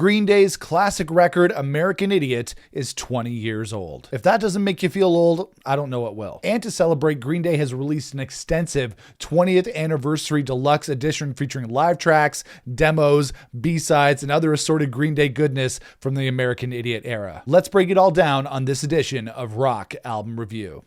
Green Day's classic record, American Idiot, is 20 years old. If that doesn't make you feel old, I don't know what will. And to celebrate, Green Day has released an extensive 20th anniversary deluxe edition featuring live tracks, demos, B-sides, and other assorted Green Day goodness from the American Idiot era. Let's break it all down on this edition of Rock Album Review.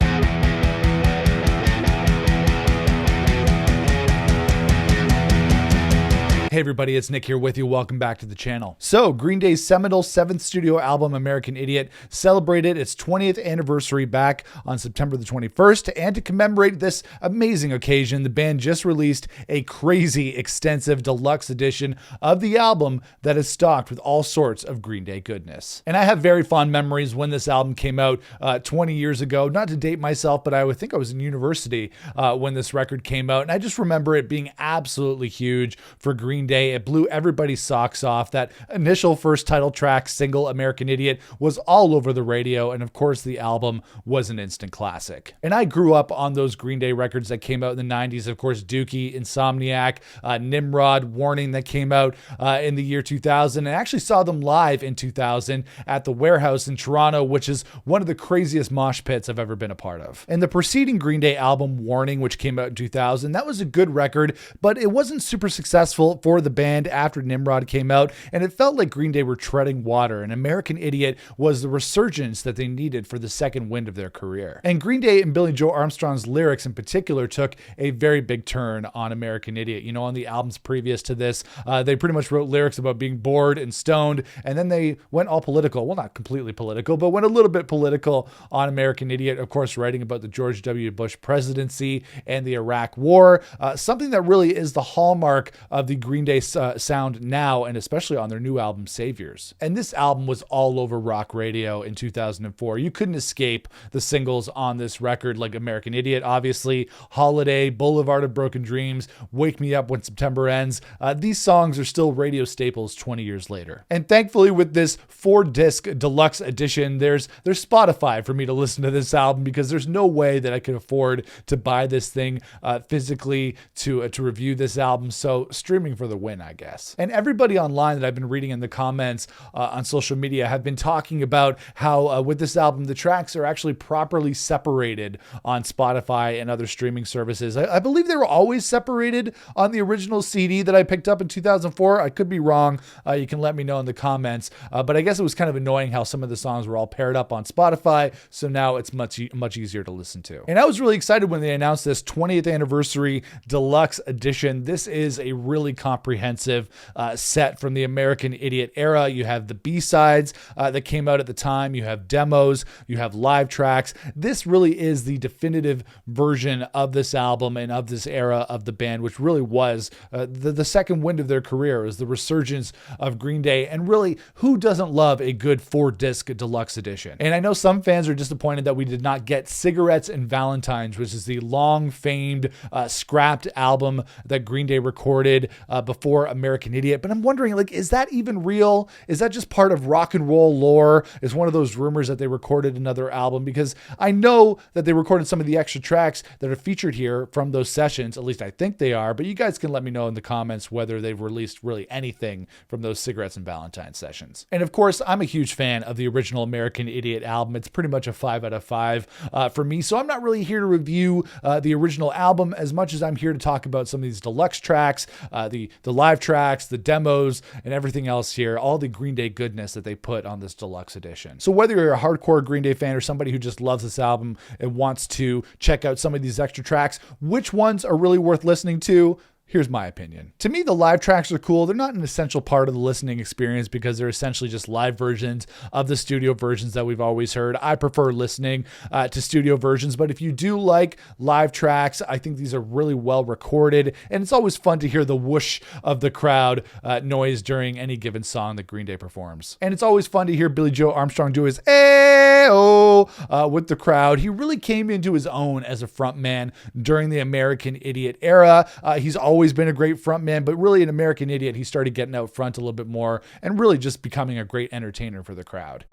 Hey everybody, it's Nick here with you. Welcome back to the channel. So, Green Day's seminal 7th studio album, American Idiot, celebrated its 20th anniversary back on September the 21st, and to commemorate this amazing occasion, the band just released a crazy, extensive deluxe edition of the album that is stocked with all sorts of Green Day goodness. And I have very fond memories when this album came out 20 years ago. Not to date myself, but I would think I was in university when this record came out, and I just remember it being absolutely huge for Green Day. It blew everybody's socks off. That initial first title track single, American Idiot, was all over the radio, and of course the album was an instant classic. And I grew up on those Green Day records that came out in the 90s, of course Dookie, Insomniac, Nimrod, Warning, that came out in the year 2000, and I actually saw them live in 2000 at the Warehouse in Toronto, which is one of the craziest mosh pits I've ever been a part of. And the preceding Green Day album, Warning, which came out in 2000, that was a good record, but it wasn't super successful for the band after Nimrod came out, and it felt like Green Day were treading water, and American Idiot was the resurgence that they needed for the second wind of their career. And Green Day and Billy Joe Armstrong's lyrics in particular took a very big turn on American Idiot. You know, on the albums previous to this, they pretty much wrote lyrics about being bored and stoned, and then they went all political. Well, not completely political, but went a little bit political on American Idiot, of course, writing about the George W. Bush presidency and the Iraq War, something that really is the hallmark of the Green Day sound now, and especially on their new album, Saviors. And this album was all over rock radio in 2004. You couldn't escape the singles on this record, like American Idiot, obviously, Holiday, Boulevard of Broken Dreams, Wake Me Up When September Ends. These songs are still radio staples 20 years later. And thankfully, with this 4-disc deluxe edition, there's Spotify for me to listen to this album, because there's no way that I could afford to buy this thing physically to review this album. So streaming for the win, I guess. And everybody online that I've been reading in the comments on social media have been talking about how with this album, the tracks are actually properly separated on Spotify and other streaming services. I believe they were always separated on the original CD that I picked up in 2004. I could be wrong. You can let me know in the comments. But I guess it was kind of annoying how some of the songs were all paired up on Spotify. So now it's much easier to listen to. And I was really excited when they announced this 20th anniversary deluxe edition. This is a really comprehensive set from the American Idiot era. You have the B-sides that came out at the time. You have demos. You have live tracks. This really is the definitive version of this album and of this era of the band, which really was the second wind of their career. It was the resurgence of Green Day. And really, who doesn't love a good 4-disc deluxe edition? And I know some fans are disappointed that we did not get Cigarettes and Valentines, which is the long-famed scrapped album that Green Day recorded before American Idiot. But I'm wondering, like, is that even real? Is that just part of rock and roll lore? Is one of those rumors that they recorded another album? Because I know that they recorded some of the extra tracks that are featured here from those sessions. At least I think they are. But you guys can let me know in the comments whether they've released really anything from those Cigarettes and Valentine sessions. And of course, I'm a huge fan of the original American Idiot album. It's pretty much a 5 out of 5 for me. So I'm not really here to review the original album as much as I'm here to talk about some of these deluxe tracks, the live tracks, the demos, and everything else here, all the Green Day goodness that they put on this deluxe edition. So whether you're a hardcore Green Day fan or somebody who just loves this album and wants to check out some of these extra tracks, which ones are really worth listening to? Here's my opinion. To me, the live tracks are cool. They're not an essential part of the listening experience because they're essentially just live versions of the studio versions that we've always heard. I prefer listening to studio versions, but if you do like live tracks, I think these are really well recorded, and it's always fun to hear the whoosh of the crowd noise during any given song that Green Day performs. And it's always fun to hear Billy Joe Armstrong do his "Ayo" with the crowd. He really came into his own as a frontman during the American Idiot era. He's always been a great frontman, but really in American Idiot, he started getting out front a little bit more and really just becoming a great entertainer for the crowd.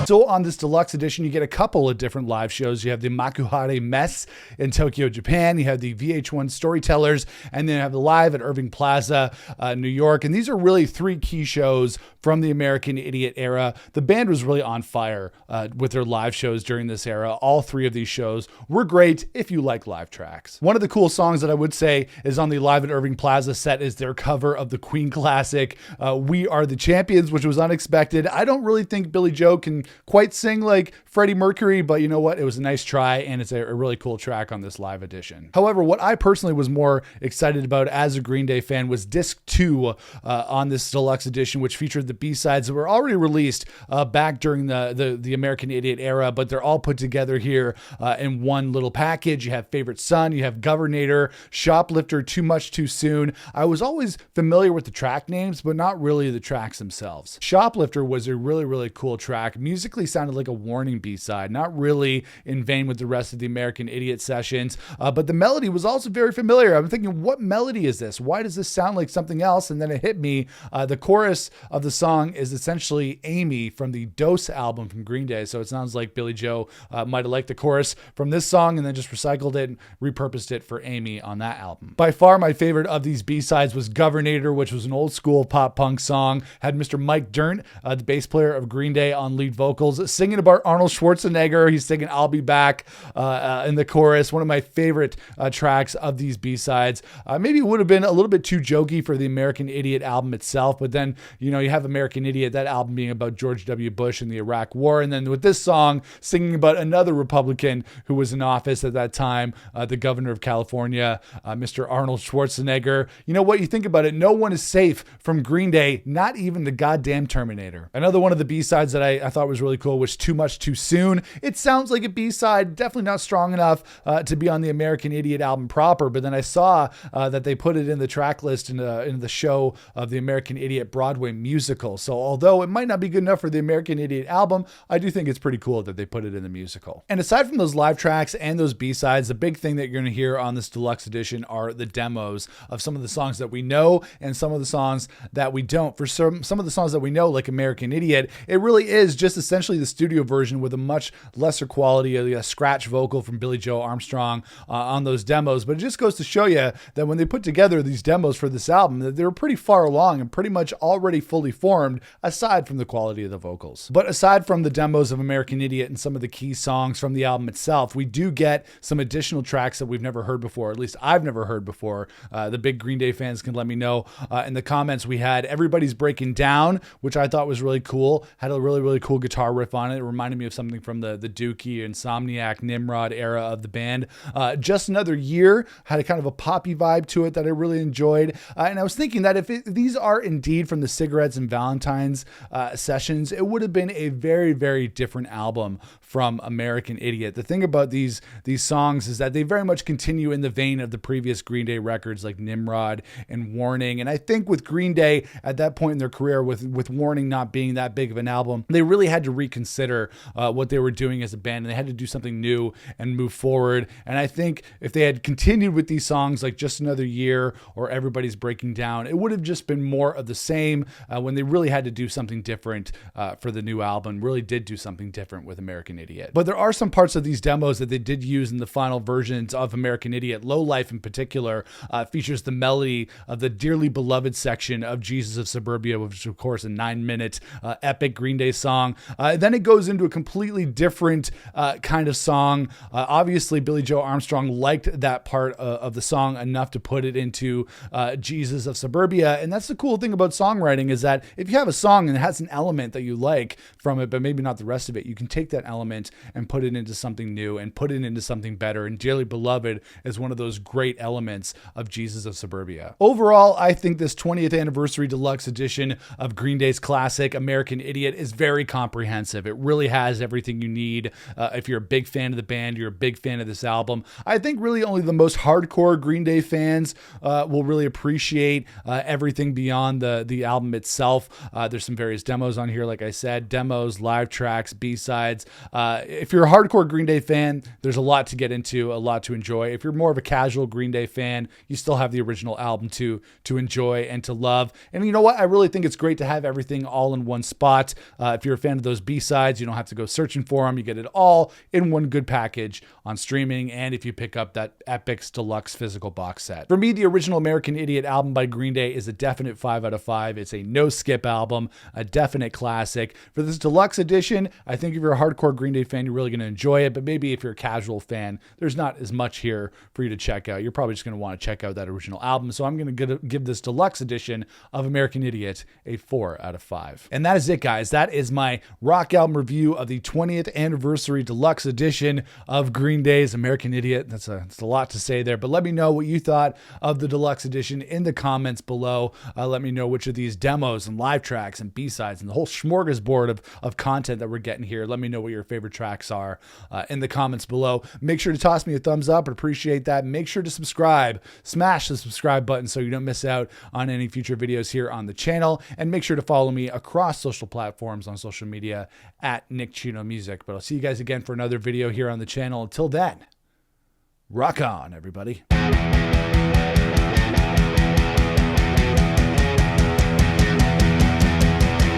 So on this deluxe edition, you get a couple of different live shows. You have the Makuhari Mess in Tokyo, Japan. You have the VH1 Storytellers, and then you have the live at Irving Plaza, New York. And these are really three key shows from the American Idiot era. The band was really on fire with their live shows during this era. All three of these shows were great if you like live tracks. One of the cool songs that I would say is on the live at Irving Plaza set is their cover of the Queen classic, We Are the Champions, which was unexpected. I don't really think Billie Joe can quite sing like Freddie Mercury, but you know what? It was a nice try, and it's a really cool track on this live edition. However, what I personally was more excited about as a Green Day fan was disc 2 on this deluxe edition, which featured the B-sides that were already released back during the American Idiot era, but they're all put together here in one little package. You have Favorite Son, you have Governator, Shoplifter, Too Much Too Soon. I was always familiar with the track names, but not really the tracks themselves. Shoplifter was a really, really cool track. Musically sounded like a Warning B-side, not really in vein with the rest of the American Idiot sessions, but the melody was also very familiar. I'm thinking, what melody is this? Why does this sound like something else? And then it hit me. The chorus of the song is essentially Amy from the Dose album from Green Day. So it sounds like Billie Joe might have liked the chorus from this song and then just recycled it and repurposed it for Amy on that album. By far my favorite of these B-sides was Governator, which was an old school pop punk song. Had Mr. Mike Dirnt, the bass player of Green Day, on lead vocals, singing about Arnold Schwarzenegger. He's singing I'll Be Back in the chorus. One of my favorite tracks of these B-sides. Maybe it would have been a little bit too jokey for the American Idiot album itself, but then, you know, you have American Idiot, that album being about George W. Bush and the Iraq War, and then with this song singing about another Republican who was in office at that time, the governor of California, Mr. Arnold Schwarzenegger. You know what? You think about it, no one is safe from Green Day, not even the goddamn Terminator. Another one of the B-sides that I thought was really cool was Too Much Too Soon. It sounds like a B-side, definitely not strong enough to be on the American Idiot album proper, but then I saw that they put it in the track list in the show of the American Idiot Broadway musical. So although it might not be good enough for the American Idiot album, I do think it's pretty cool that they put it in the musical. And aside from those live tracks and those B-sides, the big thing that you're going to hear on this deluxe edition are the demos of some of the songs that we know and some of the songs that we don't. For some of the songs that we know, like American Idiot, it really is just essentially the studio version with a much lesser quality of a scratch vocal from Billie Joe Armstrong on those demos. But it just goes to show you that when they put together these demos for this album, that they're pretty far along and pretty much already fully formed, aside from the quality of the vocals. But aside from the demos of American Idiot and some of the key songs from the album itself, we do get some additional tracks that we've never heard before, at least I've never heard before. The big Green Day fans can let me know in the comments. We had Everybody's Breaking Down, which I thought was really cool. Had a really, really cool guitar riff on it. It reminded me of something from the Dookie, Insomniac, Nimrod era of the band. Just Another Year had a kind of a poppy vibe to it that I really enjoyed. And I was thinking that if these are indeed from the Cigarettes and Valentines sessions, it would have been a very, very different album from American Idiot. The thing about these songs is that they very much continue in the vein of the previous Green Day records like Nimrod and Warning. And I think with Green Day at that point in their career, with Warning not being that big of an album, they really had to reconsider what they were doing as a band, and they had to do something new and move forward. And I think if they had continued with these songs like Just Another Year or Everybody's Breaking Down, it would have just been more of the same when they really had to do something different for the new album. Really did do something different with American Idiot. But there are some parts of these demos that they did use in the final versions of American Idiot. Low Life in particular features the melody of the Dearly Beloved section of Jesus of Suburbia, which is of course a 9-minute epic Green Day song. Then it goes into a completely different kind of song. Obviously Billie Joe Armstrong liked that part of the song enough to put it into Jesus of Suburbia. And that's the cool thing about songwriting, is that if you have a song and it has an element that you like from it, but maybe not the rest of it, you can take that element and put it into something new and put it into something better. And Dearly Beloved is one of those great elements of Jesus of Suburbia. Overall, I think this 20th anniversary deluxe edition of Green Day's classic American Idiot is very comprehensive. It really has everything you need. If you're a big fan of the band, you're a big fan of this album. I think really only the most hardcore Green Day fans will really appreciate everything beyond the album itself. There's some various demos on here, like I said, demos, live tracks, B-sides. If you're a hardcore Green Day fan, there's a lot to get into, a lot to enjoy. If you're more of a casual Green Day fan, you still have the original album to enjoy and to love. And you know what? I really think it's great to have everything all in one spot. If you're a fan of those those B-sides. You don't have to go searching for them. You get it all in one good package on streaming, and if you pick up that Epix Deluxe physical box set. For me, the original American Idiot album by Green Day is a definite 5 out of 5. It's a no-skip album, a definite classic. For this deluxe edition, I think if you're a hardcore Green Day fan, you're really going to enjoy it, but maybe if you're a casual fan, there's not as much here for you to check out. You're probably just going to want to check out that original album, so I'm going to give this deluxe edition of American Idiot a 4 out of 5. And that is it, guys. That is my rock album review of the 20th anniversary deluxe edition of Green Day's American Idiot. That's a lot to say there, but let me know what you thought of the deluxe edition in the comments below. Let me know which of these demos and live tracks and B-sides and the whole smorgasbord of content that we're getting here. Let me know what your favorite tracks are in the comments below. Make sure to toss me a thumbs up. I'd appreciate that. Make sure to subscribe. Smash the subscribe button so you don't miss out on any future videos here on the channel. And make sure to follow me across social platforms on social media at Nick Chino Music. But I'll see you guys again for another video here on the channel. Until then, rock on, everybody.